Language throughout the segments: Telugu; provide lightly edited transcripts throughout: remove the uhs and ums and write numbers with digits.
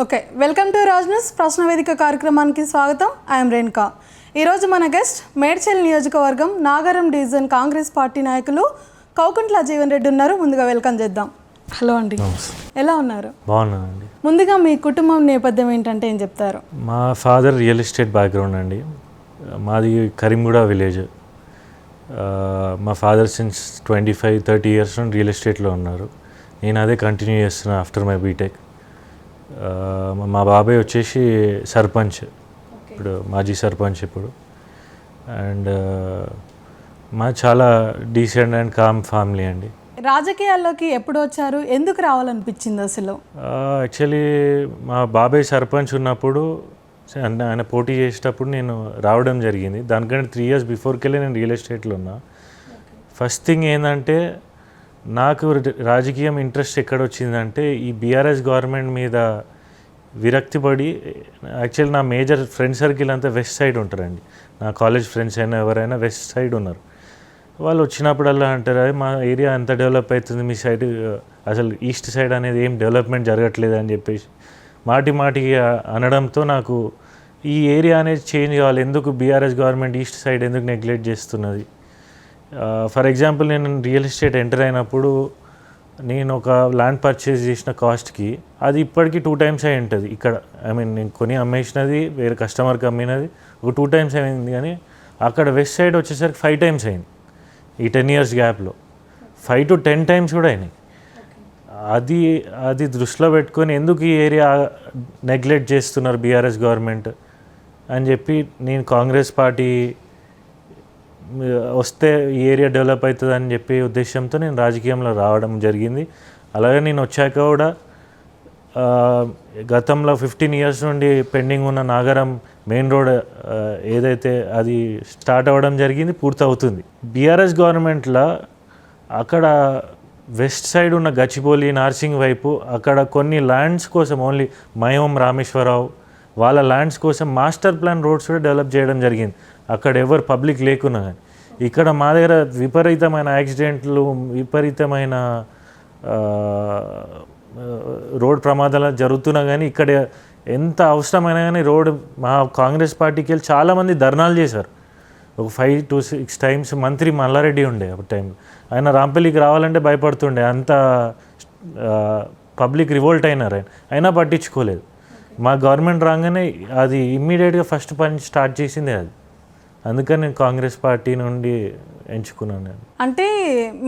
Okay, welcome to Raj news ప్రశ్న వేదిక కార్యక్రమానికి స్వాగతం. ఐఎమ్ రేణుకా. ఈరోజు మన గెస్ట్ మేడ్చల్ నియోజకవర్గం నాగారం డివిజన్ కాంగ్రెస్ పార్టీ నాయకులు కౌకుంట్ల జీవన్ రెడ్డి ఉన్నారు. ముందుగా వెల్కమ్ చేద్దాం. హలో అండి, ఎలా ఉన్నారు? బాగున్నానండి. ముందుగా మీ కుటుంబం నేపథ్యం ఏంటంటే ఏం చెప్తారు? మా ఫాదర్ రియల్ ఎస్టేట్ బ్యాక్గ్రౌండ్ అండి. మాది కరీంగూడ విలేజ్. మా ఫాదర్ సిన్స్ 25-30 ఇయర్స్ నుండి రియల్ ఎస్టేట్లో ఉన్నారు. నేను అదే కంటిన్యూ చేస్తున్నా ఆఫ్టర్ మై బీటెక్. మా బాబాయ్ వచ్చేసి సర్పంచ్, ఇప్పుడు మాజీ సర్పంచ్ ఇప్పుడు. అండ్ మా చాలా డీసెంట్ అండ్ కామ్ ఫ్యామిలీ అండి. రాజకీయాల్లోకి ఎప్పుడు వచ్చారు, ఎందుకు రావాలనిపించింది అసలు? యాక్చువల్లీ మా బాబాయ్ సర్పంచ్ ఉన్నప్పుడు ఆయన పోటీ చేసేటప్పుడు నేను రావడం జరిగింది. దానికంటే 3 years బిఫోర్కెళ్ళి నేను రియల్ ఎస్టేట్లో ఉన్నా. ఫస్ట్ థింగ్ ఏంటంటే నాకు రాజకీయం ఇంట్రెస్ట్ ఎక్కడ వచ్చిందంటే ఈ బీఆర్ఎస్ గవర్నమెంట్ మీద విరక్తి పడి. యాక్చువల్లీ నా మేజర్ ఫ్రెండ్ సర్కిల్ అంతా వెస్ట్ సైడ్ ఉంటారండి. నా కాలేజ్ ఫ్రెండ్స్ అయినా ఎవరైనా వెస్ట్ సైడ్ ఉన్నారు. వాళ్ళు వచ్చినప్పుడల్లా అంటారు, అది మా ఏరియా ఎంత డెవలప్ అవుతుంది, మీ సైడ్ అసలు ఈస్ట్ సైడ్ అనేది ఏం డెవలప్మెంట్ జరగట్లేదు అని చెప్పేసి మాటికి అనడంతో నాకు ఈ ఏరియా అనేది చేంజ్ కావాలి, ఎందుకు బీఆర్ఎస్ గవర్నమెంట్ ఈస్ట్ సైడ్ ఎందుకు నెగ్లెక్ట్ చేస్తున్నది. ఫర్ ఎగ్జాంపుల్ నేను రియల్ ఎస్టేట్ ఎంటర్ అయినప్పుడు నేను ఒక ల్యాండ్ పర్చేస్ చేసిన కాస్ట్కి అది ఇప్పటికీ 2 times అయి ఉంటుంది ఇక్కడ. నేను కొని అమ్మేసినది, వేరే కస్టమర్కి అమ్మినది ఒక 2 times అయింది. కానీ అక్కడ వెస్ట్ సైడ్ వచ్చేసరికి 5 times అయింది ఈ 10 years గ్యాప్లో. 5 to 10 times కూడా అయినాయి. అది దృష్టిలో పెట్టుకొని ఎందుకు ఈ ఏరియా నెగ్లెక్ట్ చేస్తున్నారు బీఆర్ఎస్ గవర్నమెంట్ అని చెప్పి నేను కాంగ్రెస్ పార్టీ వస్తే ఈ ఏరియా డెవలప్ అవుతుంది అని చెప్పే ఉద్దేశంతో నేను రాజకీయంలో రావడం జరిగింది. అలాగే నేను వచ్చాక కూడా గతంలో 15 years నుండి పెండింగ్ ఉన్న నాగారం మెయిన్ రోడ్ ఏదైతే అది స్టార్ట్ అవ్వడం జరిగింది, పూర్తవుతుంది. బీఆర్ఎస్ గవర్నమెంట్లో అక్కడ వెస్ట్ సైడ్ ఉన్న గచ్చిబౌలి, నార్సింగ్ వైపు అక్కడ కొన్ని ల్యాండ్స్ కోసం ఓన్లీ మయం రామేశ్వరరావు వాళ్ళ ల్యాండ్స్ కోసం మాస్టర్ ప్లాన్ రోడ్స్ కూడా డెవలప్ చేయడం జరిగింది. అక్కడ ఎవరు పబ్లిక్ లేకున్నా కానీ. ఇక్కడ మా దగ్గర విపరీతమైన యాక్సిడెంట్లు, విపరీతమైన రోడ్ ప్రమాదాలు జరుగుతున్నా కానీ ఇక్కడ ఎంత అవసరమైనా కానీ రోడ్ మా కాంగ్రెస్ పార్టీకి వెళ్ళి చాలామంది ధర్నాలు చేశారు. ఒక 5 to 6 times మంత్రి మల్లారెడ్డి ఉండే అప్పుడు టైంలో. ఆయన రాంపల్లికి రావాలంటే భయపడుతుండే, అంత పబ్లిక్ రివోల్ట్ అయినారు. అయినా పట్టించుకోలేదు. మా గవర్నమెంట్ రాగానే అది ఇమ్మీడియట్గా ఫస్ట్ పని స్టార్ట్ చేసిందే అది. అందుకని నేను కాంగ్రెస్ పార్టీ నుండి ఎంచుకున్నాను. అంటే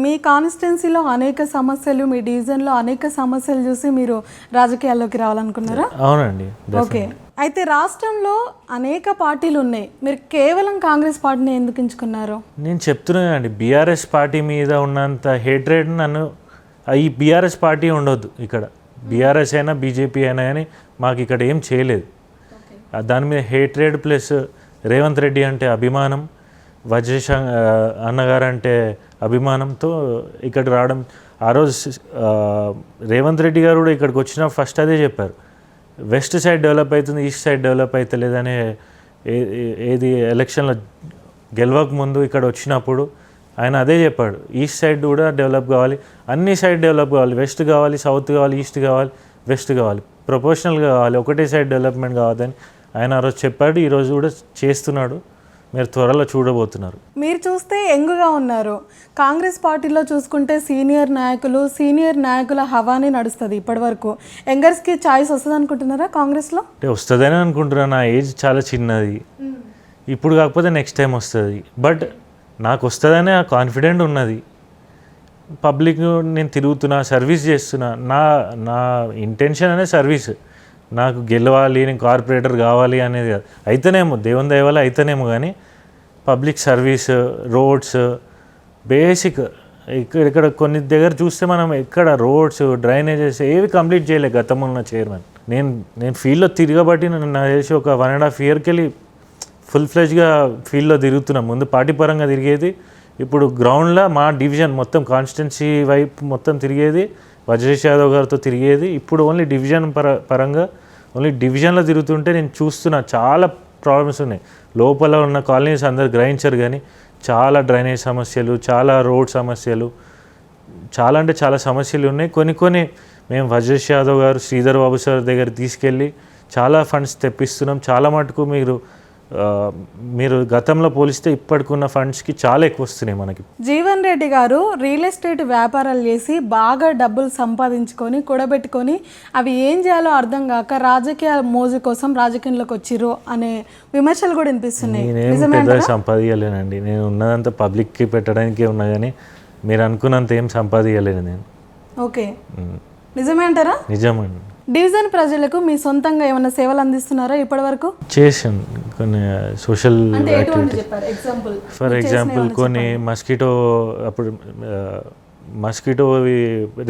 మీ కాన్స్టిట్యున్సీలో అనేక సమస్యలు, మీ డివిజన్లో అనేక సమస్యలు చూసి మీరు రాజకీయాల్లోకి రావాలనుకున్నారా? అవునండి. ఓకే, అయితే రాష్ట్రంలో అనేక పార్టీలు ఉన్నాయి, మీరు కేవలం కాంగ్రెస్ పార్టీని ఎందుకు ఎంచుకున్నారు? నేను చెప్తున్నానండి, బీఆర్ఎస్ పార్టీ మీద ఉన్నంత హేట్రేడ్ నన్ను ఈ బీఆర్ఎస్ పార్టీ ఉండొద్దు ఇక్కడ. బీఆర్ఎస్ అయినా బీజేపీ అయినా కానీ మాకు ఇక్కడ ఏం చేయలేదు. దాని మీద హేట్రేడ్ ప్లస్ రేవంత్ రెడ్డి అంటే అభిమానం, వజ్రేష్ అన్నగారు అంటే అభిమానంతో ఇక్కడికి రావడం. ఆ రోజు రేవంత్ రెడ్డి గారు కూడా ఇక్కడికి వచ్చిన ఫస్ట్ అదే చెప్పారు, వెస్ట్ సైడ్ డెవలప్ అవుతుంది, ఈస్ట్ సైడ్ డెవలప్ అవుతలేదనే. ఏది ఎలక్షన్లో గెలవక ముందు ఇక్కడ వచ్చినప్పుడు ఆయన అదే చెప్పాడు, ఈస్ట్ సైడ్ కూడా డెవలప్ కావాలి, అన్ని సైడ్ డెవలప్ కావాలి, వెస్ట్ కావాలి, సౌత్ కావాలి, ఈస్ట్ కావాలి, వెస్ట్ కావాలి, ప్రొపోర్షనల్గా కావాలి, ఒకటే సైడ్ డెవలప్మెంట్ కావద్దని ఆయన ఆ రోజు చెప్పాడు. ఈరోజు కూడా చేస్తున్నాడు, మీరు త్వరలో చూడబోతున్నారు. మీరు చూస్తే యంగ్గా ఉన్నారు. కాంగ్రెస్ పార్టీలో చూసుకుంటే సీనియర్ నాయకుల హవానే నడుస్తుంది ఇప్పటి వరకు. యంగర్స్కి ఛాయిస్ వస్తుంది అనుకుంటున్నారా కాంగ్రెస్లో? అంటే వస్తుందని అనుకుంటున్నాను. నా ఏజ్ చాలా చిన్నది, ఇప్పుడు కాకపోతే నెక్స్ట్ టైం వస్తుంది. బట్ నాకు వస్తుందనే కాన్ఫిడెంట్ ఉన్నది. పబ్లిక్ నేను తిరుగుతున్నా, సర్వీస్ చేస్తున్నా. నా ఇంటెన్షన్ అనే సర్వీస్. నాకు గెలవాలి, నేను కార్పొరేటర్ కావాలి అనేది అయితేనేమో దేవుని దయ వల్ల అయితేనేమో, కానీ పబ్లిక్ సర్వీస్, రోడ్స్ బేసిక్ ఇక్కడ కొన్ని దగ్గర చూస్తే మనం ఎక్కడ రోడ్స్, డ్రైనేజెస్ ఏవి కంప్లీట్ చేయలేదు గతంలో ఉన్న చైర్మన్. నేను ఫీల్డ్లో తిరగబట్టి నాకు తెలిసి ఒక 1.5 yearకి వెళ్ళి ఫుల్ ఫ్లెజ్గా ఫీల్డ్లో తిరుగుతున్నాం. ముందు పార్టీ పరంగా తిరిగేది, ఇప్పుడు గ్రౌండ్లో మా డివిజన్ మొత్తం కాన్స్టిట్యున్సీ వైపు మొత్తం తిరిగేది, వజ్రేష్ యాదవ్ గారితో తిరిగేది. ఇప్పుడు ఓన్లీ డివిజన్ పరంగా ఓన్లీ డివిజన్లో తిరుగుతుంటే నేను చూస్తున్నా చాలా ప్రాబ్లమ్స్ ఉన్నాయి. లోపల ఉన్న కాలనీస్ అందరు గ్రహించరు, కానీ చాలా డ్రైనేజ్ సమస్యలు, చాలా రోడ్ సమస్యలు, చాలా అంటే చాలా సమస్యలు ఉన్నాయి. కొన్ని మేము వజ్రేష్ యాదవ్ గారు శ్రీధర్ బాబు సార్ దగ్గర తీసుకెళ్ళి చాలా ఫండ్స్ తెప్పిస్తున్నాం. చాలా మటుకు మీరు గతంలో పోలిస్తే ఇప్పటికున్న ఫండ్స్కి చాలా ఎక్కువ వస్తున్నాయి మనకి. జీవన్ రెడ్డి గారు రియల్ ఎస్టేట్ వ్యాపారాలు చేసి బాగా డబ్బులు సంపాదించుకొని కూడబెట్టుకొని అవి ఏం చేయాలో అర్థం కాక రాజకీయ మోజు కోసం రాజకీయంలోకి వచ్చిర్రు అనే విమర్శలు కూడా వినిపిస్తున్నాయి. నేనేం పెద్దగా సంపాదించలేనండి. నేను ఉన్నదంతా పబ్లిక్కి పెట్టడానికే ఉన్నా కానీ మీరు అనుకున్నంత ఏం సంపాదించలేను నేను. ఓకే, నిజమే అంటారా? నిజమండి. డివిజన్ ప్రజలకు మీ సొంతంగా ఏమైనా సేవలు అందిస్తున్నారా ఇప్పటి వరకు? చేశాను కొన్ని సోషల్ ఎగ్జాంపుల్. ఫర్ ఎగ్జాంపుల్ కొన్ని మస్కిటో అప్పుడు మస్కిటో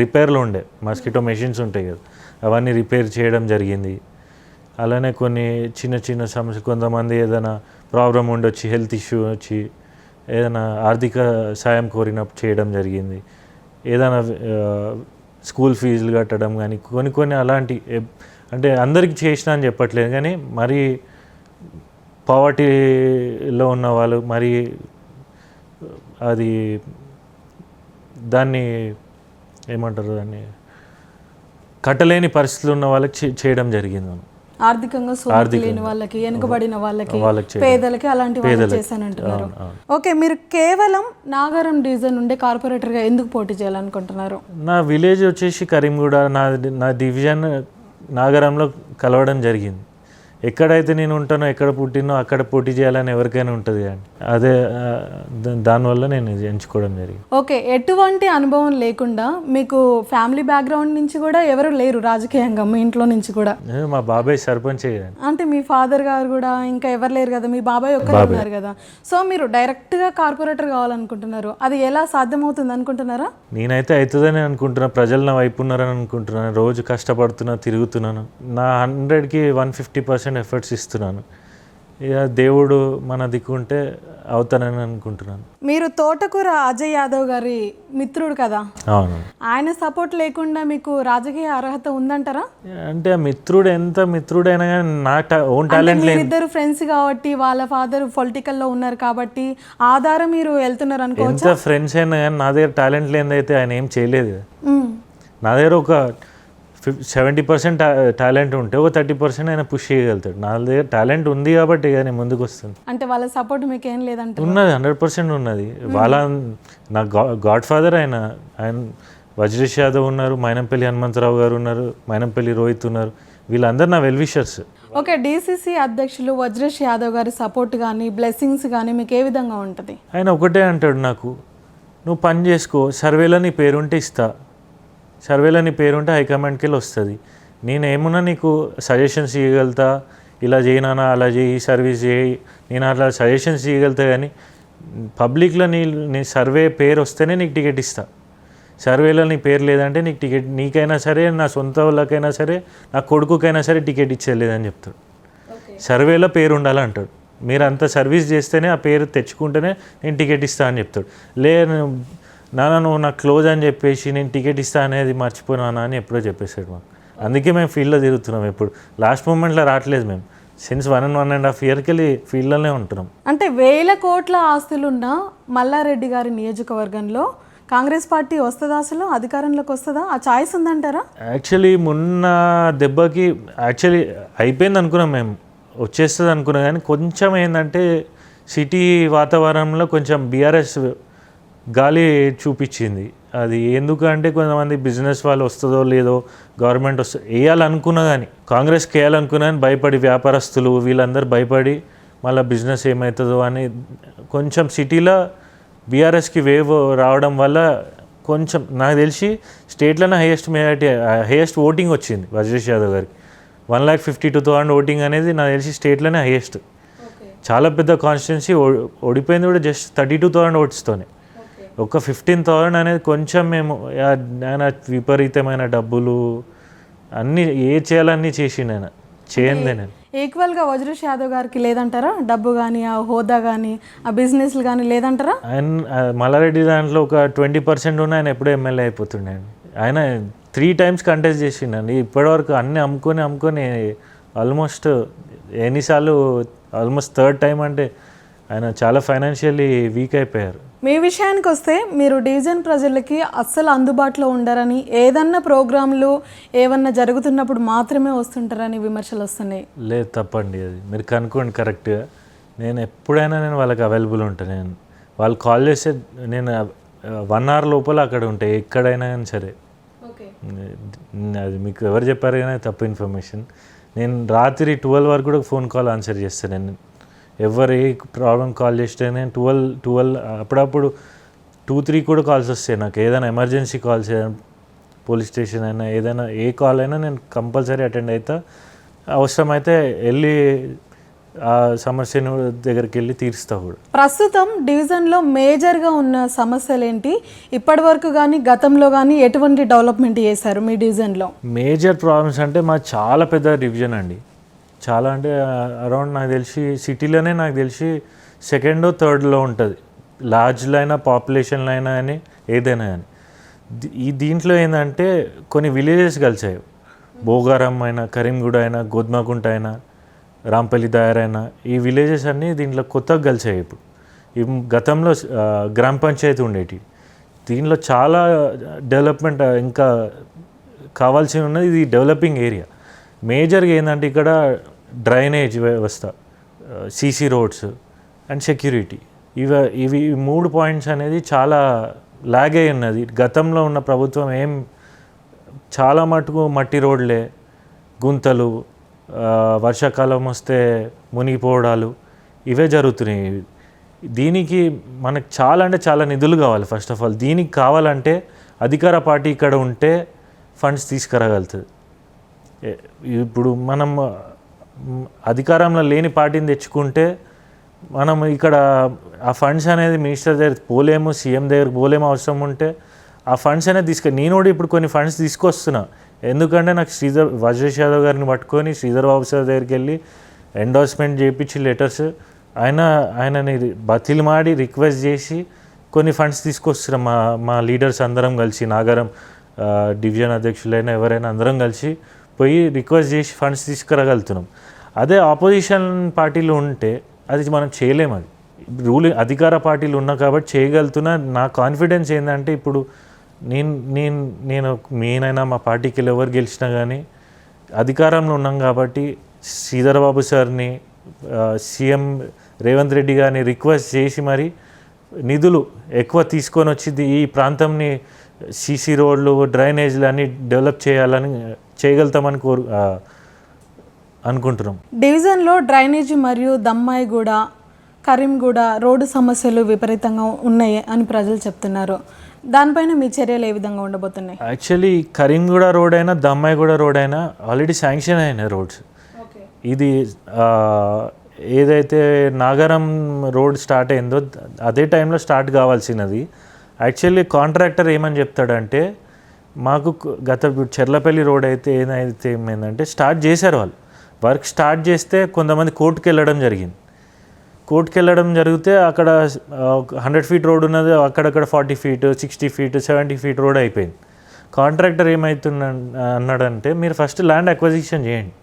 రిపేర్లు ఉండే మస్కిటో మెషిన్స్ ఉంటాయి కదా, అవన్నీ రిపేర్ చేయడం జరిగింది. అలానే కొన్ని చిన్న చిన్న సమస్య, కొంతమంది ఏదైనా ప్రాబ్లం ఉండొచ్చి హెల్త్ ఇష్యూ వచ్చి ఏదైనా ఆర్థిక సాయం కోరినప్పుడు చేయడం జరిగింది. ఏదైనా స్కూల్ ఫీజులు కట్టడం కానీ కొన్ని అలాంటి, అంటే అందరికీ చేసిన అని చెప్పట్లేదు కానీ మరి పావర్టీలో ఉన్న వాళ్ళు మరి అది దాన్ని ఏమంటారు దాన్ని కట్టలేని పరిస్థితులు ఉన్న వాళ్ళకి చేయడం జరిగింది. మనం ఆర్థికంగా లేని వాళ్ళకి, వెనుకబడిన వాళ్ళకి, పేదలకి అలాంటి వాళ్ళు చేశానంటున్నారు. ఓకే, మీరు కేవలం నాగారం డివిజన్ నుండి కార్పొరేటర్గా ఎందుకు పోటీ చేయాలనుకుంటున్నారు? నా విలేజ్ వచ్చేసి కరీంగూడ, నా డివిజన్ నాగారంలో కలవడం జరిగింది. ఎక్కడైతే నేను ఉంటానో, ఎక్కడ పుట్టినో అక్కడ పోటీ చేయాలని ఎవరికైనా ఉంటుంది కానీ అదే దానివల్ల నేను ఎంచుకోవడం జరిగింది. ఓకే, ఎటువంటి అనుభవం లేకుండా మీకు ఫ్యామిలీ బ్యాక్గ్రౌండ్ నుంచి కూడా ఎవరు లేరు రాజకీయంగా మీ ఇంట్లో నుంచి కూడా? మా బాబాయ్ సర్పంచ్. అంటే మీ ఫాదర్ గారు కూడా ఇంకా ఎవరు లేరు కదా, మీ బాబాయ్ ఒక్కరే ఉన్నారు కదా. సో మీరు డైరెక్ట్గా కార్పొరేటర్ కావాలనుకుంటున్నారు, అది ఎలా సాధ్యమవుతుంది అనుకుంటున్నారా? నేనైతే అవుతుందని అనుకుంటున్నా. ప్రజలు నా వైపు ఉన్నారని అనుకుంటున్నాను. రోజు కష్టపడుతున్నా, తిరుగుతున్నాను. నా 100కి 150% ఎఫర్ట్స్ ఇస్తున్నాను. ఇక దేవుడు మన దిక్కుంటే అవుతానని అనుకుంటున్నాను. మీరు తోటకూర అజయ్ యాదవ్ గారి మిత్రుడు కదా? అవును. ఆయన సపోర్ట్ లేకుండా మీకు రాజకీయ అర్హత ఉందంటారా? అంటే మిత్రుడు ఎంత మిత్రుడైనా కానీ నా ఓన్ టాలెంట్ లేదు. ఇద్దరు ఫ్రెండ్స్ కాబట్టి, వాళ్ళ ఫాదర్ పొలిటికల్లో ఉన్నారు కాబట్టి ఆధారం మీరు వెళ్తున్నారు అనుకోవచ్చు. ఎంత ఫ్రెండ్స్ అయినా కానీ నా దగ్గర టాలెంట్ లేనిదైతే ఆయన ఏం చేయలేదు. నా దగ్గర ఒక 70% టాలెంట్ ఉంటే ఒక 30% ఆయన పుష్ చేయగలుగుతాడు. నా దగ్గర టాలెంట్ ఉంది కాబట్టి కానీ ముందుకు వస్తుంది. అంటే వాళ్ళ సపోర్ట్ మీకు ఏం లేదంటే? ఉన్నది, 100% ఉన్నది. వాళ్ళ నా గాడ్ ఫాదర్ ఆయన వజ్రేష్ యాదవ్ ఉన్నారు, మైనంపల్లి హనుమంతరావు గారు ఉన్నారు, మైనంపల్లి రోహిత్ ఉన్నారు. వీళ్ళందరూ నా వెల్ విషర్స్. ఓకే, డీసీసీ అధ్యక్షులు వజ్రేష్ యాదవ్ గారి సపోర్ట్ కానీ బ్లెస్సింగ్స్ కానీ మీకు ఏ విధంగా ఉంటుంది? ఆయన ఒకటే అంటాడు, నాకు నువ్వు పని చేసుకో, సర్వేలో నీ పేరుంటే ఇస్తా, సర్వేలో నీ పేరుంటే హైకమాండ్కి వెళ్ళి వస్తుంది. నేను ఏమున్నా నీకు సజెషన్స్ ఇవ్వగలుగుతా, ఇలా చేయనా అలా చేయి, సర్వీస్ చేయి, నేను అట్లా సజెషన్స్ ఇవ్వగలుగుతా. కానీ పబ్లిక్లో నీ సర్వే పేరు వస్తేనే నీకు టికెట్ ఇస్తా. సర్వేలో నీ పేరు లేదంటే నీకు టికెట్, నీకైనా సరే, నా సొంత వాళ్ళకైనా సరే, నా కొడుకుకైనా సరే టికెట్ ఇచ్చేయలేదని చెప్తాడు. సర్వేలో పేరు ఉండాలంటాడు. మీరు అంత సర్వీస్ చేస్తేనే ఆ పేరు తెచ్చుకుంటేనే నేను టికెట్ ఇస్తా అని చెప్తాడు. నాన్న నువ్వు నాకు క్లోజ్ అని చెప్పేసి నేను టికెట్ ఇస్తా అనేది మర్చిపోయినా అని ఎప్పుడో చెప్పేసాడు మాకు. అందుకే మేము ఫీల్డ్లో తిరుగుతున్నాం. ఎప్పుడు లాస్ట్ మూమెంట్లో రావట్లేదు. మేము సిన్స్ 1.5 ఇయర్కి వెళ్ళి ఫీల్డ్లోనే ఉంటున్నాం. అంటే 1000 కోట్ల ఆస్తులున్న మల్లారెడ్డి గారి నియోజకవర్గంలో కాంగ్రెస్ పార్టీ వస్తుందా, అసలు అధికారంలోకి వస్తుందా? ఆ ఛాయిస్ ఉందంటారా? యాక్చువల్లీ మొన్న దెబ్బకి అయిపోయింది అనుకున్నాం, మేము వచ్చేస్తుంది అనుకున్నాం. కానీ కొంచెం ఏంటంటే సిటీ వాతావరణంలో కొంచెం బీఆర్ఎస్ గాలి చూపించింది. అది ఎందుకంటే కొంతమంది బిజినెస్ వాళ్ళు వస్తుందో లేదో, గవర్నమెంట్ వేయాలనుకున్నా కానీ, కాంగ్రెస్కి వేయాలనుకున్నా కానీ భయపడి, వ్యాపారస్తులు వీళ్ళందరూ భయపడి మళ్ళీ బిజినెస్ ఏమవుతుందో అని కొంచెం సిటీలో బీఆర్ఎస్కి వేవ్ రావడం వల్ల కొంచెం నాకు తెలిసి స్టేట్లోనే హైయెస్ట్ ఓటింగ్ వచ్చింది వజ్రేష్ యాదవ్ గారికి. 1,52,000 ఓటింగ్ అనేది నాకు తెలిసి స్టేట్లోనే హైయెస్ట్. చాలా పెద్ద కాన్స్టిట్యున్సీ ఓడిపోయింది కూడా జస్ట్ 32,000 ఓట్స్తోనే. ఒక 15,000 అనేది కొంచెం మేము ఆయన విపరీతమైన డబ్బులు అన్నీ చేయాలన్నీ చేసిండు ఆయన, చేయండి నేను. ఈక్వల్గా వజ్రేష్ యాదవ్ గారికి లేదంటారా? డబ్బు కానీ, ఆ హోదా కానీ, ఆ బిజినెస్లు కానీ లేదంటారా? ఆయన మల్లారెడ్డి దాంట్లో ఒక 20% ఉన్న ఆయన ఎప్పుడూ ఎమ్మెల్యే అయిపోతుండే. ఆయన 3 times కంటెస్ట్ చేసిండండి. ఇప్పటివరకు అన్నీ అమ్ముకొని ఆల్మోస్ట్ ఎన్నిసార్లు, ఆల్మోస్ట్ 3rd time అంటే ఆయన చాలా ఫైనాన్షియల్లీ వీక్ అయిపోయారు. మీ విషయానికి వస్తే మీరు డివిజన్ ప్రజలకి అస్సలు అందుబాటులో ఉండరని, ఏదన్నా ప్రోగ్రాంలు ఏమన్నా జరుగుతున్నప్పుడు మాత్రమే వస్తుంటారని విమర్శలు వస్తున్నాయి. లేదు, తప్పండి, అది మీరు కనుక్కోండి కరెక్ట్గా. నేను ఎప్పుడైనా వాళ్ళకి అవైలబుల్ ఉంటాను. నేను వాళ్ళు కాల్ చేస్తే నేను 1 hour లోపల అక్కడ ఉంటాయి, ఎక్కడైనా కానీ సరే. అది మీకు ఎవరు చెప్పారు కానీ తప్పు ఇన్ఫర్మేషన్. నేను రాత్రి 12 వరకు కూడా ఫోన్ కాల్ ఆన్సర్ చేస్తాను. నేను ఎవరు ఏ ప్రాబ్లం కాల్ చేస్తే నేను 12 అప్పుడప్పుడు 2-3 కూడా కాల్స్ వస్తాయి నాకు. ఏదైనా ఎమర్జెన్సీ కాల్స్, పోలీస్ స్టేషన్ అయినా ఏదైనా ఏ కాల్ అయినా నేను కంపల్సరీ అటెండ్ అవుతా. అవసరమైతే వెళ్ళి ఆ సమస్యను దగ్గరికి వెళ్ళి తీరుస్తా కూడా. ప్రస్తుతం డివిజన్లో మేజర్గా ఉన్న సమస్యలు ఏంటి? ఇప్పటి వరకు కానీ గతంలో కానీ ఎటువంటి డెవలప్మెంట్ చేశారు మీ డివిజన్లో? మేజర్ ప్రాబ్లమ్స్ అంటే మా చాలా పెద్ద డివిజన్ అండి. చాలా అంటే అరౌండ్ నాకు తెలిసి సిటీలోనే నాకు తెలిసి 2nd or 3rd ఉంటుంది. లార్జ్లో అయినా పాపులేషన్లో అయినా కానీ ఏదైనా కానీ. దీంట్లో ఏంటంటే కొన్ని విలేజెస్ కలిసాయి. భోగారం అయినా, కరీంగూడ అయినా, గోధుమకుంట అయినా, రాంపల్లి దాయర్ అయినా, ఈ విలేజెస్ అన్నీ దీంట్లో కొత్తగా కలిసాయి. ఇప్పుడు ఈ గతంలో గ్రామ పంచాయతీ ఉండేటి. దీంట్లో చాలా డెవలప్మెంట్ ఇంకా కావాల్సి ఉన్నది. ఇది డెవలపింగ్ ఏరియా. మేజర్గా ఏంటంటే ఇక్కడ డ్రైనేజ్ వ్యవస్థ, సీసీ రోడ్స్ అండ్ సెక్యూరిటీ, ఇవి 3 పాయింట్స్ అనేది చాలా లాగ్ అయి ఉన్నది. గతంలో ఉన్న ప్రభుత్వం చాలా మటుకు మట్టి రోడ్లే, గుంతలు, వర్షాకాలం వస్తే మునిగిపోవడాలు ఇవే జరుగుతున్నాయి. దీనికి మనకు చాలా అంటే చాలా నిధులు కావాలి. ఫస్ట్ ఆఫ్ ఆల్ దీనికి కావాలంటే అధికార పార్టీ ఇక్కడ ఉంటే ఫండ్స్ తీసుకురాగలుగుతుంది. ఇప్పుడు మనం అధికారంలో లేని పార్టీని తెచ్చుకుంటే మనం ఇక్కడ ఆ ఫండ్స్ అనేది మినిస్టర్ దగ్గర పోలేము, సీఎం దగ్గరికి పోలేము. అవసరం ఉంటే ఆ ఫండ్స్ అనేది నేను కూడా ఇప్పుడు కొన్ని ఫండ్స్ తీసుకొస్తున్నా. ఎందుకంటే నాకు వజ్రేష్ యాదవ్ గారిని పట్టుకొని శ్రీధర్ బాబు సార్ దగ్గరికి వెళ్ళి ఎండోర్స్మెంట్ చేయించి లెటర్స్ ఆయనని బతిలిమాడి రిక్వెస్ట్ చేసి కొన్ని ఫండ్స్ తీసుకొస్తున్నాం. మా లీడర్స్ అందరం కలిసి, నాగరం డివిజన్ అధ్యక్షులైనా ఎవరైనా అందరం కలిసి పోయి రిక్వెస్ట్ చేసి ఫండ్స్ తీసుకురాగలుగుతున్నాం. అదే ఆపోజిషన్ పార్టీలు ఉంటే అది మనం చేయలేము. అది అధికార పార్టీలు ఉన్నా కాబట్టి చేయగలుగుతున్నా. నా కాన్ఫిడెన్స్ ఏంటంటే ఇప్పుడు నేను నేనైనా మా పార్టీకి ఎవరు గెలిచినా కానీ అధికారంలో ఉన్నాం కాబట్టి శ్రీధర్ బాబు సార్ని, సీఎం రేవంత్ రెడ్డి గారిని రిక్వెస్ట్ చేసి మరి నిధులు ఎక్కువ తీసుకొని వచ్చింది ఈ ప్రాంతంని సీసీ రోడ్లు, డ్రైనేజ్లు అన్నీ డెవలప్ చేయగలుగుతామని అనుకుంటున్నాం. డివిజన్లో డ్రైనేజీ మరియు దమ్మాయిగూడ, కరీంగూడ రోడ్డు సమస్యలు విపరీతంగా ఉన్నాయి అని ప్రజలు చెప్తున్నారు. దానిపైన మీ చర్యలు ఏ విధంగా ఉండబోతున్నాయి? యాక్చువల్లీ కరీంగూడ రోడ్ అయినా, దమ్మాయిగూడ రోడ్ అయినా ఆల్రెడీ శాంక్షన్ అయినాయి రోడ్స్. ఇది ఏదైతే నాగరం రోడ్ స్టార్ట్ అయిందో అదే టైంలో స్టార్ట్ కావాల్సినది. యాక్చువల్లీ కాంట్రాక్టర్ ఏమని చెప్తాడంటే మాకు చెర్లపల్లి రోడ్ అయితే ఏమైందంటే స్టార్ట్ చేశారు వాళ్ళు. వర్క్ స్టార్ట్ చేస్తే కొంతమంది కోర్టుకు వెళ్ళడం జరిగింది. కోర్టుకు వెళ్ళడం జరిగితే అక్కడ 100 feet రోడ్ ఉన్నది, అక్కడక్కడ 40 feet, 60 feet, 70 feet రోడ్ అయిపోయింది. కాంట్రాక్టర్ అన్నాడంటే మీరు ఫస్ట్ ల్యాండ్ అక్విజిషన్ చేయండి.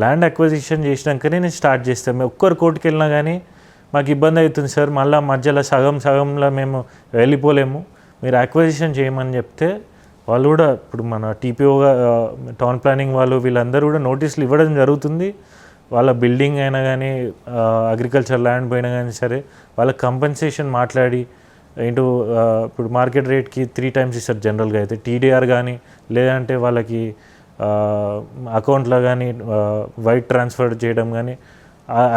ల్యాండ్ అక్విజిషన్ చేసినాకనే నేను స్టార్ట్ చేస్తాను. మేము ఒక్కరు కోర్టుకు వెళ్ళినా కానీ మాకు ఇబ్బంది అవుతుంది సార్, మళ్ళీ మధ్యలో సగంలో మేము వెళ్ళిపోలేము, మీరు అక్విజిషన్ చేయమని చెప్తే వాళ్ళు కూడా ఇప్పుడు మన టీపీఓగా టౌన్ ప్లానింగ్ వాళ్ళు వీళ్ళందరూ కూడా నోటీసులు ఇవ్వడం జరుగుతుంది. వాళ్ళ బిల్డింగ్ అయినా కానీ అగ్రికల్చర్ ల్యాండ్ పోయినా కానీ సరే వాళ్ళకి కంపెన్సేషన్ మాట్లాడి ఏంటో ఇప్పుడు మార్కెట్ రేట్కి 3 times ఇస్తారు జనరల్గా అయితే. టీడీఆర్ కానీ లేదంటే వాళ్ళకి అకౌంట్లో కానీ వైట్ ట్రాన్స్ఫర్ చేయడం కానీ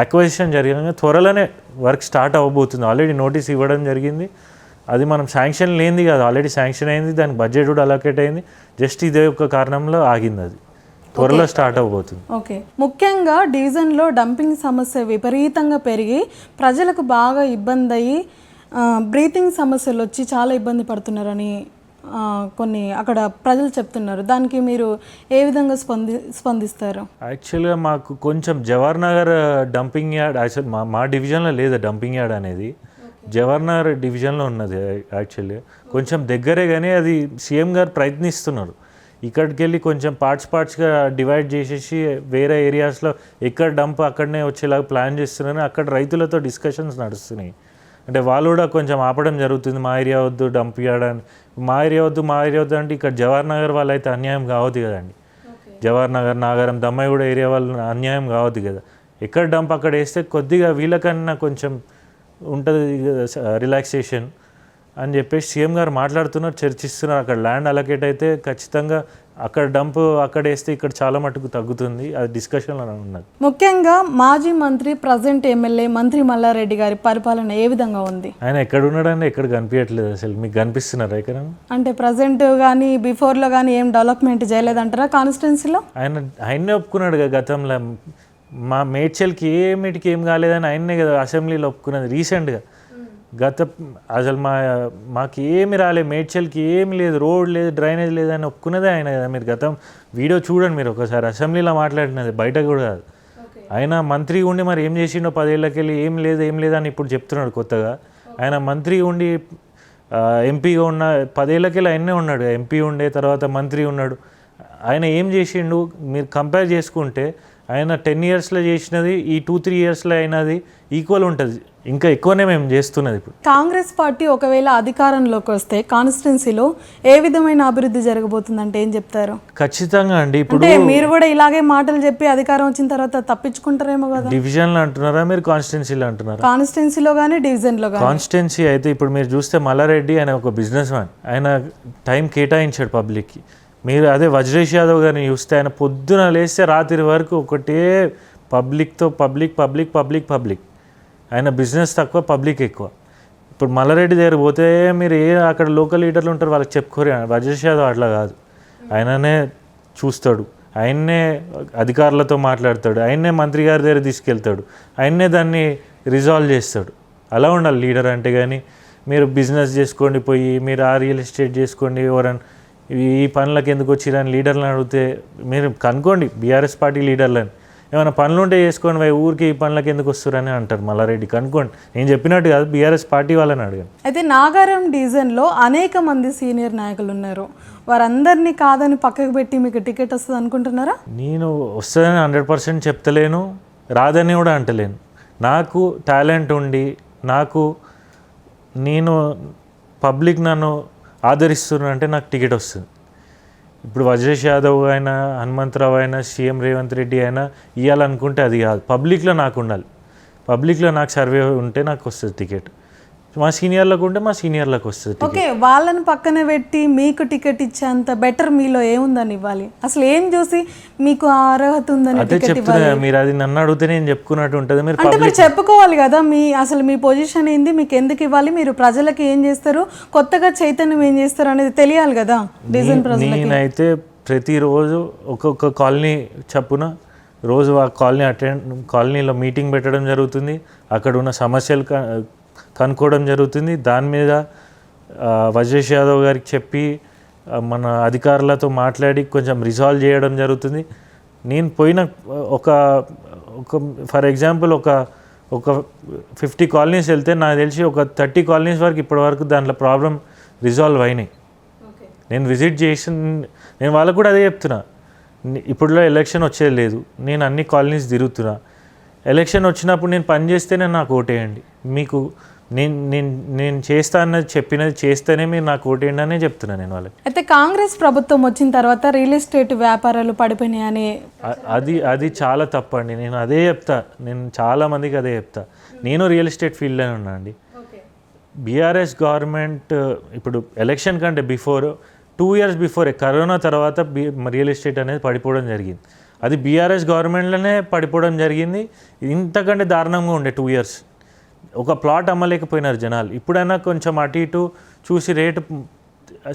అక్విజిషన్ జరిగిన త్వరలోనే వర్క్ స్టార్ట్ అవ్వబోతుంది. ఆల్రెడీ నోటీస్ ఇవ్వడం జరిగింది. అది మనం శాంక్షన్ లేనిది కాదు, ఆల్రెడీ శాంక్షన్ అయింది, దానికి బడ్జెట్ కూడా అలొకేట్ అయింది. జస్ట్ ఇదే ఒక కారణంలో ఆగింది. అది త్వరలో స్టార్ట్ అవ్వబోతుంది. ఓకే, ముఖ్యంగా డివిజన్లో డంపింగ్ సమస్య విపరీతంగా పెరిగి ప్రజలకు బాగా ఇబ్బంది అయ్యి బ్రీతింగ్ సమస్యలు వచ్చి చాలా ఇబ్బంది పడుతున్నారని కొన్ని అక్కడ ప్రజలు చెప్తున్నారు. దానికి మీరు ఏ విధంగా స్పందిస్తారు? యాక్చువల్గా మాకు కొంచెం Jawahar Nagar dumping yard actual మా డివిజన్లో లేదు. డంపింగ్ యార్డ్ అనేది జవహర్ నగర్ డివిజన్లో ఉన్నది. యాక్చువల్లీ కొంచెం దగ్గరే, కానీ అది సీఎం గారు ప్రయత్నిస్తున్నారు. ఇక్కడికి వెళ్ళి కొంచెం పార్ట్స్గా డివైడ్ చేసేసి వేరే ఏరియాస్లో ఎక్కడ డంప్ అక్కడనే వచ్చేలాగా ప్లాన్ చేస్తున్నారని అక్కడ రైతులతో డిస్కషన్స్ నడుస్తున్నాయి. అంటే వాళ్ళు కూడా కొంచెం ఆపడం జరుగుతుంది. మా ఏరియా వద్దు డంప్ చేయడానికి, మా ఏరియా వద్దు అంటే ఇక్కడ జవహర్ నగర్ వాళ్ళు అయితే అన్యాయం కావద్దు కదండి. జవహర్ నగర్, నాగరం, దమ్మాయిగూడ ఏరియా వాళ్ళు అన్యాయం కావద్దు కదా. ఎక్కడ డంప్ అక్కడ వేస్తే కొద్దిగా వీళ్ళకన్నా కొంచెం ఉంటుంది రిలాక్సేషన్ అని చెప్పేసి సీఎం గారు మాట్లాడుతున్నారు, చర్చిస్తున్నారు. అక్కడ ల్యాండ్ అలొకేట్ అయితే ఖచ్చితంగా అక్కడ డంప్ అక్కడ వేస్తే ఇక్కడ చాలా మటుకు తగ్గుతుంది. అది డిస్కషన్లో ఉన్నది. ముఖ్యంగా మాజీ మంత్రి ప్రజెంట్ ఎమ్మెల్యే మంత్రి మల్లారెడ్డి గారి పరిపాలన ఏ విధంగా ఉంది? ఆయన ఎక్కడ ఉన్నాడని ఎక్కడ కనిపించట్లేదు. అసలు మీకు కనిపిస్తున్నారా ఇక్కడ? అంటే ప్రజెంట్ కానీ బిఫోర్లో కానీ ఏం డెవలప్మెంట్ చేయలేదంటారా కాన్స్టిట్యున్సీలో? ఆయన్నే ఒప్పుకున్నాడు కదా గతంలో. మా మేడ్చల్కి ఏం కాలేదని ఆయన్నే కదా అసెంబ్లీలో ఒప్పుకున్నది రీసెంట్గా. అసలు మాకు ఏమి రాలేదు, మేడ్చల్కి ఏమి లేదు, రోడ్ లేదు, డ్రైనేజ్ లేదని ఒప్పుకున్నదే ఆయన కదా. మీరు గతం వీడియో చూడండి మీరు ఒకసారి, అసెంబ్లీలో మాట్లాడినది, బయట కూడా కాదు. ఆయన మంత్రి ఉండి మరి ఏం చేసిండో 10 ఏళ్ళకి వెళ్ళి ఏం లేదు అని ఇప్పుడు చెప్తున్నాడు కొత్తగా. ఆయన మంత్రి ఉండి ఎంపీగా ఉన్న 10 ఏళ్ళకి వెళ్ళి ఆయనే ఉన్నాడు, ఎంపీ ఉండే తర్వాత మంత్రి ఉన్నాడు. ఆయన ఏం చేసిండు మీరు కంపేర్ చేసుకుంటే ఆయన 10 ఇయర్స్లో చేసినది ఈ 2-3 ఇయర్స్లో అయినది ఈక్వల్ ఉంటుంది, ఇంకా ఎక్కువనే మేము చేస్తున్నది. ఇప్పుడు కాంగ్రెస్ పార్టీ ఒకవేళ అధికారంలోకి వస్తే కాన్స్టిట్యున్సీలో ఏ విధమైన అభివృద్ధి జరగబోతుందంటే ఏం చెప్తారు? ఖచ్చితంగా అండి. ఇప్పుడు మీరు కూడా ఇలాగే మాటలు చెప్పి అధికారం వచ్చిన తర్వాత తప్పించుకుంటారేమో కదా. డివిజన్లో అంటున్నారా మీరు, కాన్స్టిట్యున్సీలో అంటున్నారా? కాన్స్టిట్యున్సీలో కానీ డివిజన్లో కానీ. కాన్స్టిట్యున్సీ అయితే ఇప్పుడు మీరు చూస్తే మల్లారెడ్డి ఆయన ఒక బిజినెస్ మ్యాన్, ఆయన టైం కేటాయించాడు పబ్లిక్కి. మీరు అదే వజ్రేష్ యాదవ్ గారిని చూస్తే ఆయన పొద్దున లేస్తే రాత్రి వరకు ఒకటే పబ్లిక్తో పబ్లిక్. ఆయన బిజినెస్ తక్కువ, పబ్లిక్ ఎక్కువ. ఇప్పుడు మల్లారెడ్డి దగ్గర పోతే మీరు అక్కడ లోకల్ లీడర్లు ఉంటారు, వాళ్ళకి చెప్పుకోరు. వజ్రేష్ యాదవ్ అట్లా కాదు, ఆయననే చూస్తాడు, ఆయన్నే అధికారులతో మాట్లాడతాడు, ఆయన్నే మంత్రి గారి దగ్గర తీసుకెళ్తాడు, ఆయన్నే దాన్ని రిజాల్వ్ చేస్తాడు. అలా ఉండాలి లీడర్ అంటే. కానీ మీరు బిజినెస్ చేసుకోండి పోయి, మీరు ఆ రియల్ ఎస్టేట్ చేసుకోండి, ఎవరైనా ఈ పనులకు ఎందుకు వచ్చిరని లీడర్లను అడిగితే మీరు కనుక్కోండి బీఆర్ఎస్ పార్టీ లీడర్లని, ఏమైనా పనులు ఉంటే చేసుకోండి, ఊరికి ఈ పనులకు ఎందుకు వస్తారని అంటారు మల్లారెడ్డి. కనుక్కోండి, నేను చెప్పినట్టు కాదు, బీఆర్ఎస్ పార్టీ వాళ్ళని అడిగాను. అయితే నాగారం డివిజన్లో అనేక మంది సీనియర్ నాయకులు ఉన్నారు, వారందరినీ కాదని పక్కకు పెట్టి మీకు టికెట్ వస్తుంది అనుకుంటున్నారా? నేను వస్తుందని 100% చెప్తలేను, రాదని కూడా అంటలేను. నాకు టాలెంట్ ఉండి నేను పబ్లిక్ నన్ను ఆదరిస్తున్నారంటే నాకు టికెట్ వస్తుంది. ఇప్పుడు వజ్రేష్ యాదవ్ అయినా, హనుమంతరావు అయినా, సీఎం రేవంత్ రెడ్డి అయినా ఇవ్వాలనుకుంటే అది కాదు, పబ్లిక్లో నాకు ఉండాలి. పబ్లిక్లో నాకు సర్వే ఉంటే నాకు వస్తుంది టికెట్. మా సీనియర్లకు ఉంటే మా సీనియర్లకు వస్తుంది. ఓకే, వాళ్ళని పక్కన పెట్టి మీకు టికెట్ ఇచ్చేంత బెటర్ మీలో ఏముందని ఇవ్వాలి? అసలు ఏం చూసి మీకు అర్హత ఉందని టికెట్ ఇవ్వాలి? మీరు అది నన్ను అడిగితే నేను చెప్పుకున్నట్టు ఉంటుంది. మీరు చెప్పుకోవాలి కదా, అసలు మీ పొజిషన్ ఏంది, మీకు ఎందుకు ఇవ్వాలి, మీరు ప్రజలకి ఏం చేస్తారు, కొత్తగా చైతన్యం ఏం చేస్తారు అనేది తెలియాలి కదా డివిజన్ ప్రజలకి. నేనైతే ప్రతిరోజు ఒక్కొక్క కాలనీ చప్పున రోజు ఆ కాలనీలో మీటింగ్ పెట్టడం జరుగుతుంది. అక్కడ ఉన్న సమస్యలు కనుక్కోవడం జరుగుతుంది. దాని మీద వజ్రేష్ యాదవ్ గారికి చెప్పి మన అధికారులతో మాట్లాడి కొంచెం రిజాల్వ్ చేయడం జరుగుతుంది. నేను పోయిన ఒక ఫర్ ఎగ్జాంపుల్ ఒక 50 కాలనీస్ వెళ్తే నాకు తెలిసి ఒక 30 కాలనీస్ వరకు ఇప్పటివరకు దాంట్లో ప్రాబ్లం రిజాల్వ్ అయినాయి. నేను విజిట్ నేను వాళ్ళకు కూడా అదే చెప్తున్నా, ఇప్పుడులో ఎలక్షన్ వచ్చేది లేదు, నేను అన్ని కాలనీస్ తిరుగుతున్నా. ఎలక్షన్ వచ్చినప్పుడు నేను పని చేస్తేనే నాకు ఓటేయండి, మీకు నేను చేస్తా అన్నది చెప్పినది చేస్తేనే మీరు నాకు ఓటేయండి అనే చెప్తున్నాను నేను వాళ్ళకి. అయితే కాంగ్రెస్ ప్రభుత్వం వచ్చిన తర్వాత రియల్ ఎస్టేట్ వ్యాపారాలు పడిపోయినాయని అది చాలా తప్పండి. నేను అదే చెప్తా, నేను చాలామందికి అదే చెప్తా. నేను రియల్ ఎస్టేట్ ఫీల్డ్లోనే ఉన్నా అండి. బీఆర్ఎస్ గవర్నమెంట్ ఇప్పుడు ఎలక్షన్ కంటే బిఫోర్ 2 ఇయర్స్ బిఫోరే కరోనా తర్వాత రియల్ ఎస్టేట్ అనేది పడిపోవడం జరిగింది. అది బీఆర్ఎస్ గవర్నమెంట్లోనే పడిపోవడం జరిగింది. ఇంతకంటే దారుణంగా ఉండే 2 ఇయర్స్. ఒక ప్లాట్ అమ్మలేకపోయినారు జనాలు. ఇప్పుడైనా కొంచెం అటు ఇటు చూసి రేటు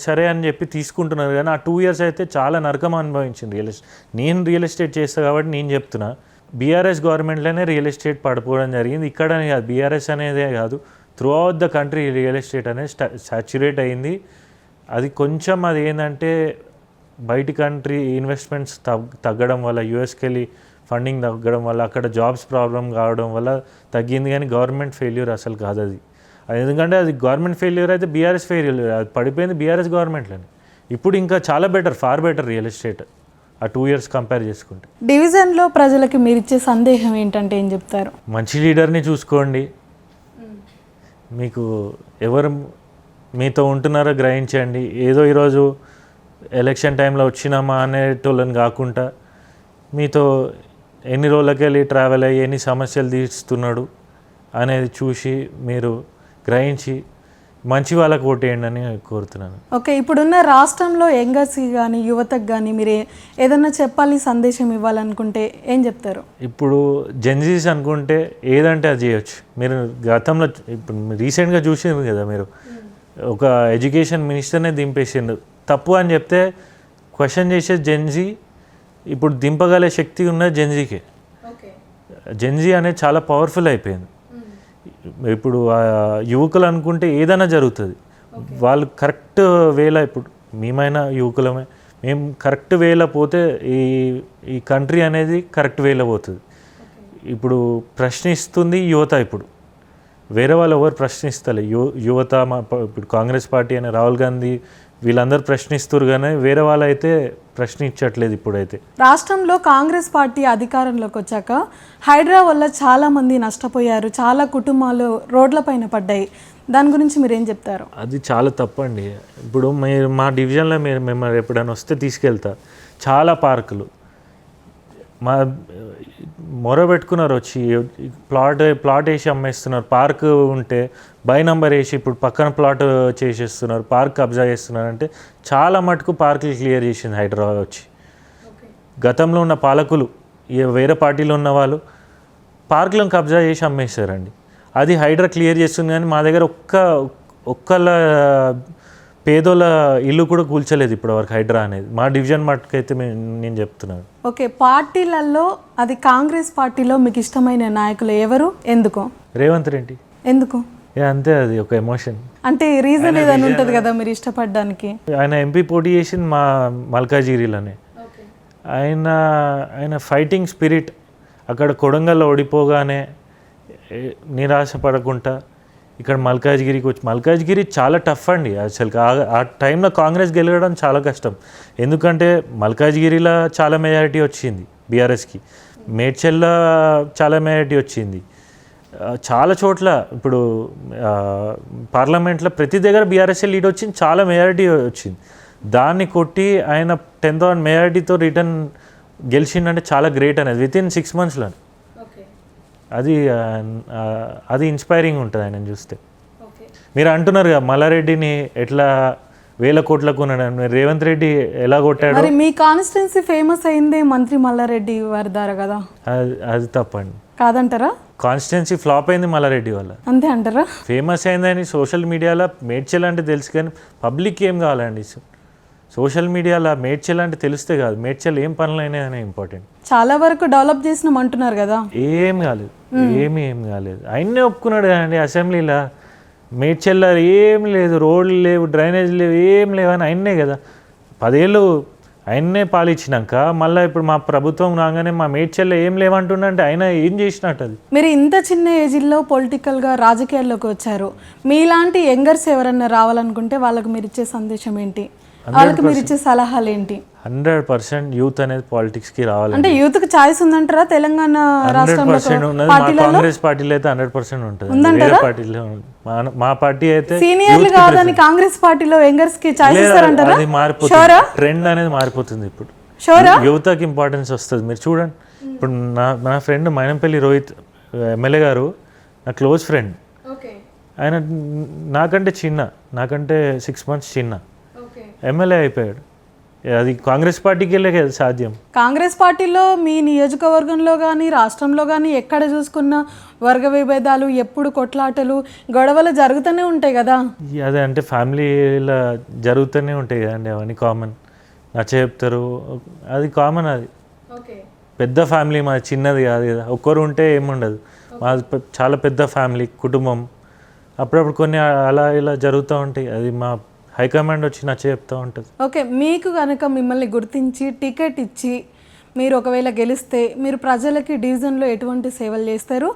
సరే అని చెప్పి తీసుకుంటున్నారు, కానీ ఆ 2 ఇయర్స్ అయితే చాలా నరకం అనుభవించింది రియల్ ఎస్టేట్. నేను రియల్ ఎస్టేట్ చేస్తా కాబట్టి నేను చెప్తున్నా, బీఆర్ఎస్ గవర్నమెంట్లోనే రియల్ ఎస్టేట్ పడిపోవడం జరిగింది. ఇక్కడ కాదు, బీఆర్ఎస్ అనేదే కాదు, through out the country real estate అనేది సాచ్యురేట్ అయింది. అది కొంచెం అది ఏంటంటే బయటి కంట్రీ ఇన్వెస్ట్మెంట్స్ తగ్గడం వల్ల, యూఎస్కి వెళ్ళి ఫండింగ్ తగ్గడం వల్ల, అక్కడ జాబ్స్ ప్రాబ్లం కావడం వల్ల తగ్గింది. కానీ గవర్నమెంట్ ఫెయిల్యూర్ అసలు కాదు అది. ఎందుకంటే అది గవర్నమెంట్ ఫెయిల్యూర్ అయితే బీఆర్ఎస్ ఫెయిల్యూర్, అది పడిపోయింది బీఆర్ఎస్ గవర్నమెంట్లోనే. ఇప్పుడు ఇంకా చాలా better, far better real estate ఆ 2 years కంపేర్ చేసుకుంటే. డివిజన్లో ప్రజలకి మీరు ఇచ్చే సందేహం ఏంటంటే ఏం చెప్తారు? మంచి లీడర్ని చూసుకోండి, మీకు ఎవరు మీతో ఉంటున్నారో గ్రహించండి. ఏదో ఈరోజు ఎలక్షన్ టైంలో వచ్చినామా అనేటోళ్ళని కాకుండా మీతో ఎన్ని రోజులకి వెళ్ళి ట్రావెల్ అయ్యి ఎన్ని సమస్యలు తీరుస్తున్నాడు అనేది చూసి మీరు గ్రహించి మంచి వాళ్ళకు ఓటేయండి అని కోరుతున్నాను. ఓకే, ఇప్పుడున్న రాష్ట్రంలో యంగర్స్కి కానీ యువతకు కానీ మీరు ఏదన్నా చెప్పాలి, సందేశం ఇవ్వాలనుకుంటే ఏం చెప్తారు? ఇప్పుడు జెన్జీస్ అనుకుంటే ఏదంటే అది చేయొచ్చు. మీరు గతంలో ఇప్పుడు రీసెంట్గా చూసిండ్రు కదా, మీరు ఒక ఎడ్యుకేషన్ మినిస్టర్నే దింపేసిండు. తప్పు అని చెప్తే క్వశ్చన్ చేసే జెన్జీ ఇప్పుడు దింపగలే శక్తి ఉన్నది జెన్జీకే. జెన్జీ అనేది చాలా పవర్ఫుల్ అయిపోయింది. ఇప్పుడు యువకులు అనుకుంటే ఏదైనా జరుగుతుంది. వాళ్ళు కరెక్ట్ వేలో, ఇప్పుడు మేమైనా యువకులమే, మేము కరెక్ట్ వేలో పోతే ఈ కంట్రీ అనేది కరెక్ట్ వేలో పోతుంది. ఇప్పుడు ప్రశ్నిస్తుంది యువత. ఇప్పుడు వేరే వాళ్ళు ఎవరు ప్రశ్నిస్తలే, యువత. ఇప్పుడు కాంగ్రెస్ పార్టీ అనే రాహుల్ గాంధీ వీళ్ళందరూ ప్రశ్నిస్తారు, కానీ వేరే వాళ్ళు అయితే ప్రశ్నించట్లేదు. ఇప్పుడైతే రాష్ట్రంలో కాంగ్రెస్ పార్టీ అధికారంలోకి వచ్చాక హైడ్రా వల్ల చాలామంది నష్టపోయారు, చాలా కుటుంబాలు రోడ్లపైన పడ్డాయి. దాని గురించి మీరు ఏం చెప్తారు? అది చాలా తప్పండి. ఇప్పుడు మీరు మా డివిజన్లో మేము ఎప్పుడైనా వస్తే తీసుకెళ్తా. చాలా పార్కులు మొర పెట్టుకున్నారు, వచ్చి ప్లాట్ వేసి అమ్మేస్తున్నారు. పార్క్ ఉంటే బై నంబర్ వేసి ఇప్పుడు పక్కన ప్లాట్ చేసేస్తున్నారు, పార్క్ కబ్జా చేస్తున్నారు. అంటే చాలా మటుకు పార్కులు క్లియర్ చేసింది హైదరాబాద్ వచ్చి. గతంలో ఉన్న పాలకులు, వేరే పార్టీలో ఉన్న వాళ్ళు పార్కులను కబ్జా చేసి అమ్మేస్తారండి. అది హైడ్రా క్లియర్ చేస్తుంది, కానీ మా దగ్గర ఒక్కళ్ళ పేదోళ్ళ ఇల్లు కూడా కూల్చలేదు ఇప్పటివరకు హైడ్రా అనేది. మా డివిజన్ మటుకైతే నేను చెప్తున్నాను. ఓకే, పార్టీలలో అది కాంగ్రెస్ పార్టీలో మీకు ఇష్టమైన నాయకులు ఎవరు, ఎందుకు? రేవంత్ రెడ్డి. ఎందుకు? అంతే, అది ఒక ఎమోషన్. అంటే రీజన్ ఏదైనా ఉంటుంది కదా మీరు ఇష్టపడడానికి? ఆయన ఎంపీ పోటీ చేసింది మా మల్కాజిగిరిలోనే. ఆయన ఫైటింగ్ స్పిరిట్ అక్కడ కొడంగల్లో ఓడిపోగానే నిరాశపడకుండా ఇక్కడ మల్కాజ్గిరికి వచ్చి, మల్కాజ్గిరి చాలా టఫ్ అండి అసలు. ఆ టైంలో కాంగ్రెస్ గెలవడం చాలా కష్టం. ఎందుకంటే మల్కాజ్గిరిలో చాలా మెజారిటీ వచ్చింది బీఆర్ఎస్కి, మేడ్చల్లో చాలా మెజారిటీ వచ్చింది, చాలా చోట్ల ఇప్పుడు పార్లమెంట్లో ప్రతి దగ్గర బీఆర్ఎస్ లీడ్ వచ్చింది, చాలా మెజారిటీ వచ్చింది. దాన్ని కొట్టి ఆయన 10,000 మెజారిటీతో రిటర్న్ గెలిచిందంటే చాలా గ్రేట్ అనేది వితిన్ 6 monthsలో. అది ఇన్స్పైరింగ్ ఉంటుంది ఆయన చూస్తే. మీరు అంటున్నారు కదా మల్లారెడ్డిని ఎట్లా 1000 కోట్లకు కొన్నాడు, రేవంత్ రెడ్డి ఎలా కొట్టాడు. మరి మీ కాన్స్టిట్యున్సీ ఫేమస్ అయిందే మంత్రి మల్లారెడ్డి వారి ద్వారా కదా? అది తప్పండి. కాదంటారా? కాన్స్టిట్యున్సీ ఫ్లాప్ అయింది మల్లారెడ్డి వల్ల. అంతే అంటారా? ఫేమస్ అయిందని సోషల్ మీడియాలో మేడ్చల్ అంటే తెలుసు, కానీ పబ్లిక్ ఏం కావాలండి? సోషల్ మీడియాలో మేడ్చల్ అంటే తెలిస్తే కాదు, మేడ్చల్ ఏం పనులు అయినాయనే ఇంపార్టెంట్. చాలా వరకు డెవలప్ చేసినాం అంటున్నారు కదా. ఏం కాలేదు, ఏం కాలేదు. ఆయన్నే ఒప్పుకున్నాడు కదండి అసెంబ్లీలో. మేడ్చల్లో ఏం లేదు, రోడ్లు లేవు, డ్రైనేజ్ లేవు, ఏం లేవు అని ఆయన్నే కదా 10 ఏళ్ళు ఆయన్నే పాలిచ్చినాక మళ్ళీ ఇప్పుడు మా ప్రభుత్వం రాగానే మా మేడ్చల్లో ఏం లేవంటుండంటే ఆయన ఏం చేసినట్టు. అది మీరు ఇంత చిన్న ఏజ్లో పొలిటికల్గా రాజకీయాల్లోకి వచ్చారు. మీలాంటి యంగర్స్ ఎవరన్నా రావాలనుకుంటే వాళ్ళకి మీరు ఇచ్చే సందేశం ఏంటి, వాళ్ళకి మీరు ఇచ్చే సలహాలు ఏంటి? 100% యూత్ అనేది పాలిటిక్స్కి రావాలి. అంటే యూత్కి ఛాయిస్ ఉందంటారా తెలంగాణ రాష్ట్రంలో? కాంగ్రెస్ పార్టీలో అయితే 100% ఉంటుంది, వేరే పార్టీలో. మా పార్టీ అయితే సీనియర్లు కాదని కాంగ్రెస్ పార్టీలో యంగర్స్ కి ఛాయిస్ ఇస్తారంటారా? అది మారిపోతుంది, ట్రెండ్ అనేది మారిపోతుంది. ఇప్పుడు యువతకి ఇంపార్టెన్స్ వస్తుంది. మీరు చూడండి, ఇప్పుడు నా ఫ్రెండ్ మైనంపల్లి రోహిత్ ఎమ్మెల్యే గారు నా క్లోజ్ ఫ్రెండ్. ఆయన నాకంటే 6 months చిన్న ఎమ్మెల్యే అయిపోయాడు. అది కాంగ్రెస్ పార్టీకి వెళ్ళే కదా సాధ్యం. కాంగ్రెస్ పార్టీలో మీ నియోజకవర్గంలో కానీ రాష్ట్రంలో కానీ ఎక్కడ చూసుకున్న వర్గ విభేదాలు, ఎప్పుడు కొట్లాటలు, గొడవలు జరుగుతూనే ఉంటాయి కదా. అదే అంటే ఫ్యామిలీలో జరుగుతూనే ఉంటాయి కదండి, అవన్నీ కామన్. చెప్తారు, అది కామన్. అది పెద్ద ఫ్యామిలీ, మాది చిన్నది కాదు కదా. ఒక్కరు ఉంటే ఏముండదు, మాది చాలా పెద్ద ఫ్యామిలీ, కుటుంబం. అప్పుడప్పుడు కొన్ని అలా ఇలా జరుగుతూ ఉంటాయి. అది మా హైకమాండ్ వచ్చి చెప్తూ ఉంటుంది. ఓకే, మీకు కనుక మిమ్మల్ని గుర్తించి టికెట్ ఇచ్చి మీరు ఒకవేళ గెలిస్తే మీరు ప్రజలకి డివిజన్లో ఎటువంటి సేవలు చేస్తారు?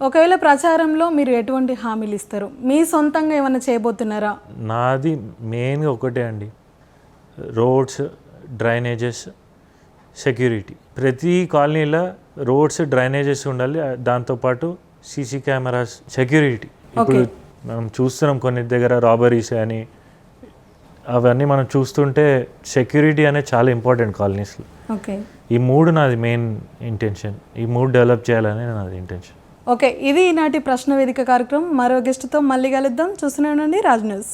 ఒకవేళ ప్రచారంలో మీరు ఎటువంటి హామీలు ఇస్తారు? మీ సొంతంగా ఏమైనా చేయబోతున్నారా? నాది మెయిన్గా ఒకటే అండి, రోడ్స్, డ్రైనేజెస్, సెక్యూరిటీ. ప్రతి కాలనీలో రోడ్స్, డ్రైనేజెస్ ఉండాలి. దాంతోపాటు సీసీ కెమెరాస్, సెక్యూరిటీ. ఇప్పుడు మనం చూస్తున్నాం కొన్ని దగ్గర రాబరీస్ అని, అవన్నీ మనం చూస్తుంటే సెక్యూరిటీ అనేది చాలా ఇంపార్టెంట్ కాలనీస్లో. ఓకే, ఈ మూడు నాది మెయిన్ ఇంటెన్షన్. ఈ మూడు డెవలప్ చేయాలని నాది ఇంటెన్షన్. ఓకే, ఇది ఈనాటి ప్రశ్న వేదిక కార్యక్రమం. మరో గెస్ట్తో మళ్ళీ కలుద్దాం. చూస్తూనే ఉండండి రాజ్ న్యూస్.